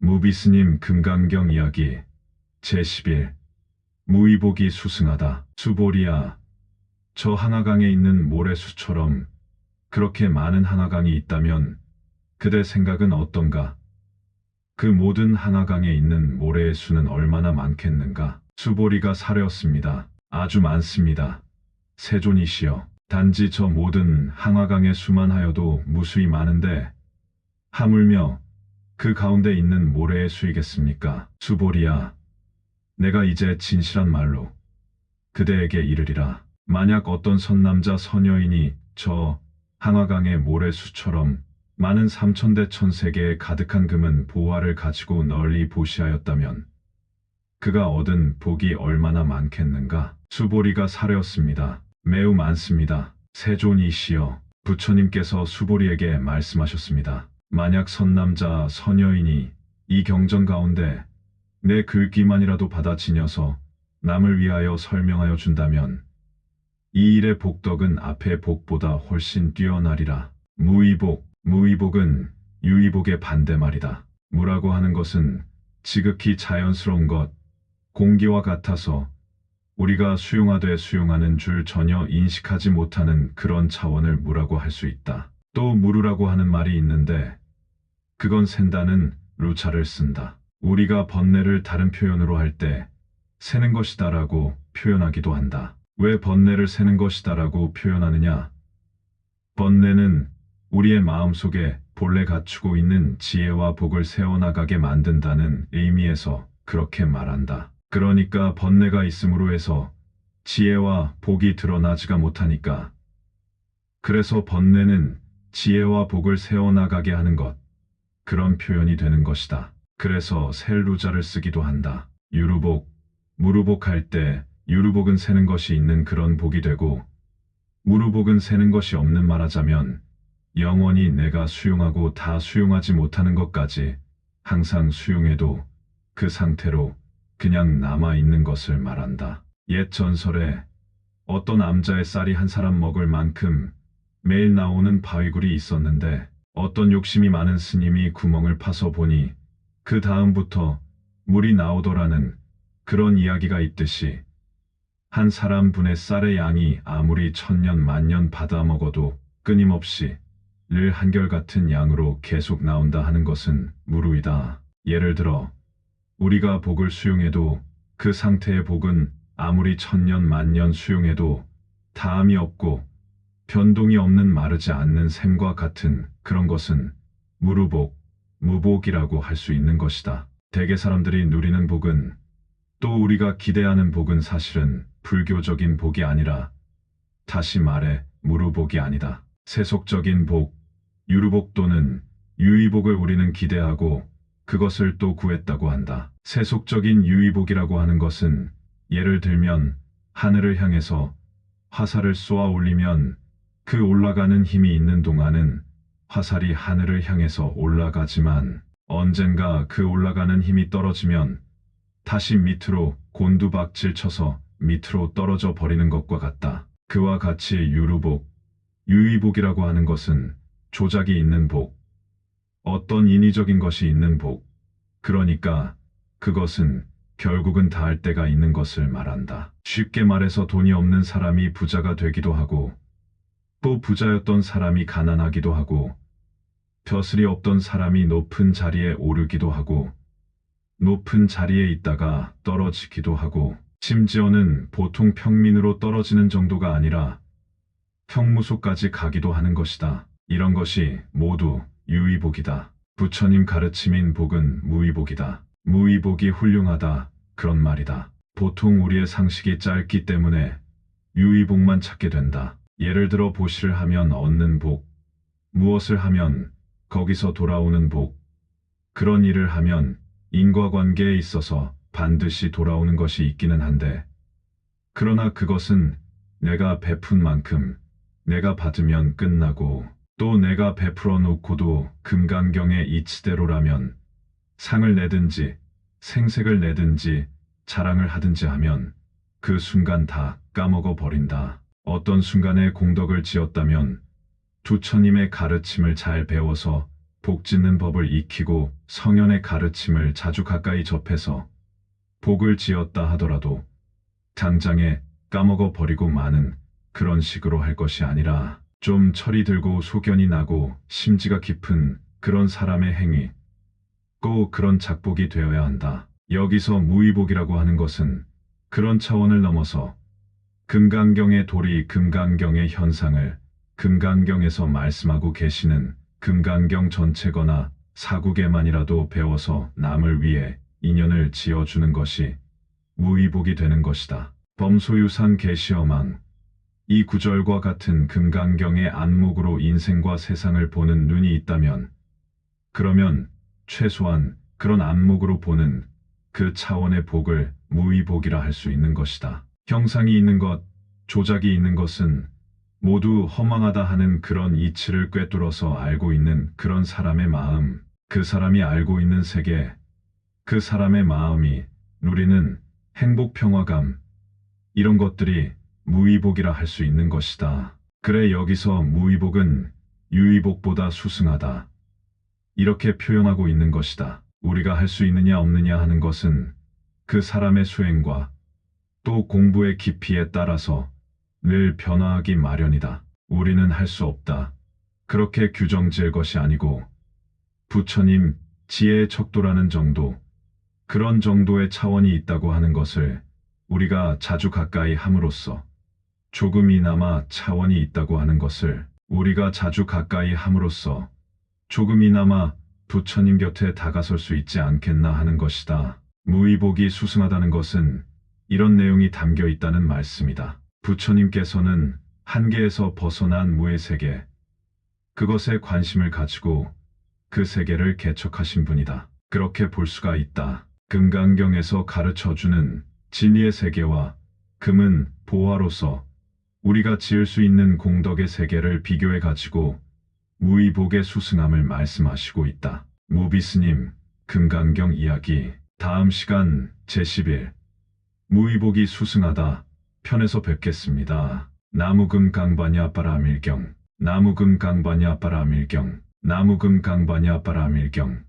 무비스님 금강경 이야기 제11 무의복이 수승하다. 수보리야, 저 항아강에 있는 모래수처럼 그렇게 많은 항아강이 있다면 그대 생각은 어떤가? 그 모든 항아강에 있는 모래의 수는 얼마나 많겠는가? 수보리가 사려었습니다. 아주 많습니다. 세존이시여, 단지 저 모든 항아강의 수만 하여도 무수히 많은데 하물며 그 가운데 있는 모래의 수이겠습니까? 수보리야, 내가 이제 진실한 말로 그대에게 이르리라. 만약 어떤 선남자 선여인이 저 항아강의 모래수처럼 많은 삼천대 천세계에 가득한 금은 보화를 가지고 널리 보시하였다면 그가 얻은 복이 얼마나 많겠는가? 수보리가 사려었습니다. 매우 많습니다. 세존이시여, 부처님께서 수보리에게 말씀하셨습니다. 만약 선남자 선여인이 이 경전 가운데 내 글귀만이라도 받아 지녀서 남을 위하여 설명하여 준다면 이 일의 복덕은 앞의 복보다 훨씬 뛰어나리라. 무의복은 유의복의 반대말이다. 무라고 하는 것은 지극히 자연스러운 것, 공기와 같아서 우리가 수용하되 수용하는 줄 전혀 인식하지 못하는 그런 차원을 무라고 할 수 있다. 또 무르라고 하는 말이 있는데 그건 샌다는 루차를 쓴다. 우리가 번뇌를 다른 표현으로 할 때 세는 것이다라고 표현하기도 한다. 왜 번뇌를 세는 것이다라고 표현하느냐? 번뇌는 우리의 마음속에 본래 갖추고 있는 지혜와 복을 세워나가게 만든다는 의미에서 그렇게 말한다. 그러니까 번뇌가 있음으로 해서 지혜와 복이 드러나지가 못하니까. 그래서 번뇌는 지혜와 복을 세워나가게 하는 것, 그런 표현이 되는 것이다. 그래서 셀루자를 쓰기도 한다. 유루복, 무루복 할 때 유루복은 세는 것이 있는 그런 복이 되고 무루복은 세는 것이 없는, 말하자면 영원히 내가 수용하고 다 수용하지 못하는 것까지 항상 수용해도 그 상태로 그냥 남아있는 것을 말한다. 옛 전설에 어떤 암자의 쌀이 한 사람 먹을 만큼 매일 나오는 바위굴이 있었는데 어떤 욕심이 많은 스님이 구멍을 파서 보니 그 다음부터 물이 나오더라는 그런 이야기가 있듯이 한 사람 분의 쌀의 양이 아무리 천년 만년 받아 먹어도 끊임없이 늘 한결같은 양으로 계속 나온다 하는 것은 무루이다. 예를 들어 우리가 복을 수용해도 그 상태의 복은 아무리 천년 만년 수용해도 다함이 없고 변동이 없는 마르지 않는 샘과 같은 그런 것은 무루복, 무복이라고 할 수 있는 것이다. 대개 사람들이 누리는 복은, 또 우리가 기대하는 복은 사실은 불교적인 복이 아니라, 다시 말해 무루복이 아니다. 세속적인 복, 유루복 또는 유의복을 우리는 기대하고 그것을 또 구했다고 한다. 세속적인 유의복이라고 하는 것은 예를 들면 하늘을 향해서 화살을 쏘아 올리면 그 올라가는 힘이 있는 동안은 화살이 하늘을 향해서 올라가지만 언젠가 그 올라가는 힘이 떨어지면 다시 밑으로 곤두박질 쳐서 밑으로 떨어져 버리는 것과 같다. 그와 같이 유루복, 유의복이라고 하는 것은 조작이 있는 복, 어떤 인위적인 것이 있는 복, 그러니까 그것은 결국은 닿을 때가 있는 것을 말한다. 쉽게 말해서 돈이 없는 사람이 부자가 되기도 하고 또 부자였던 사람이 가난하기도 하고 벼슬이 없던 사람이 높은 자리에 오르기도 하고 높은 자리에 있다가 떨어지기도 하고 심지어는 보통 평민으로 떨어지는 정도가 아니라 평무소까지 가기도 하는 것이다. 이런 것이 모두 유의복이다. 부처님 가르침인 복은 무의복이다. 무의복이 훌륭하다, 그런 말이다. 보통 우리의 상식이 짧기 때문에 유의복만 찾게 된다. 예를 들어 보시를 하면 얻는 복, 무엇을 하면 거기서 돌아오는 복, 그런 일을 하면 인과관계에 있어서 반드시 돌아오는 것이 있기는 한데, 그러나 그것은 내가 베푼 만큼 내가 받으면 끝나고 또 내가 베풀어 놓고도 금강경의 이치대로라면 상을 내든지 생색을 내든지 자랑을 하든지 하면 그 순간 다 까먹어 버린다. 어떤 순간에 공덕을 지었다면 부처님의 가르침을 잘 배워서 복 짓는 법을 익히고 성현의 가르침을 자주 가까이 접해서 복을 지었다 하더라도 당장에 까먹어 버리고 마는 그런 식으로 할 것이 아니라 좀 철이 들고 소견이 나고 심지가 깊은 그런 사람의 행위, 꼭 그런 작복이 되어야 한다. 여기서 무의복이라고 하는 것은 그런 차원을 넘어서 금강경의 도리, 금강경의 현상을 금강경에서 말씀하고 계시는 금강경 전체거나 사국에만이라도 배워서 남을 위해 인연을 지어주는 것이 무의복이 되는 것이다. 범소유산 계시어망. 이 구절과 같은 금강경의 안목으로 인생과 세상을 보는 눈이 있다면, 그러면 최소한 그런 안목으로 보는 그 차원의 복을 무의복이라 할 수 있는 것이다. 형상이 있는 것, 조작이 있는 것은 모두 허망하다 하는 그런 이치를 꿰뚫어서 알고 있는 그런 사람의 마음, 그 사람이 알고 있는 세계, 그 사람의 마음이 누리는 행복, 평화감, 이런 것들이 무의복이라 할 수 있는 것이다. 그래, 여기서 무의복은 유의복보다 수승하다, 이렇게 표현하고 있는 것이다. 우리가 할 수 있느냐 없느냐 하는 것은 그 사람의 수행과 또 공부의 깊이에 따라서 늘 변화하기 마련이다. 우리는 할 수 없다, 그렇게 규정 지을 것이 아니고 부처님 지혜의 척도라는 정도, 그런 정도의 차원이 있다고 하는 것을 우리가 자주 가까이 함으로써, 조금이나마 차원이 있다고 하는 것을 우리가 자주 가까이 함으로써 조금이나마 부처님 곁에 다가설 수 있지 않겠나 하는 것이다. 무의복이 수승하다는 것은 이런 내용이 담겨 있다는 말씀이다. 부처님께서는 한계에서 벗어난 무의 세계, 그것에 관심을 가지고 그 세계를 개척하신 분이다. 그렇게 볼 수가 있다. 금강경에서 가르쳐주는 진리의 세계와 금은 보화로서 우리가 지을 수 있는 공덕의 세계를 비교해 가지고 무의복의 수승함을 말씀하시고 있다. 무비스님, 금강경 이야기. 다음 시간 제11 무의복이 수승하다 편에서 뵙겠습니다. 나무금 강바냐 빠라밀경, 나무금 강바냐 빠라밀경, 나무금 강바냐 빠라밀경.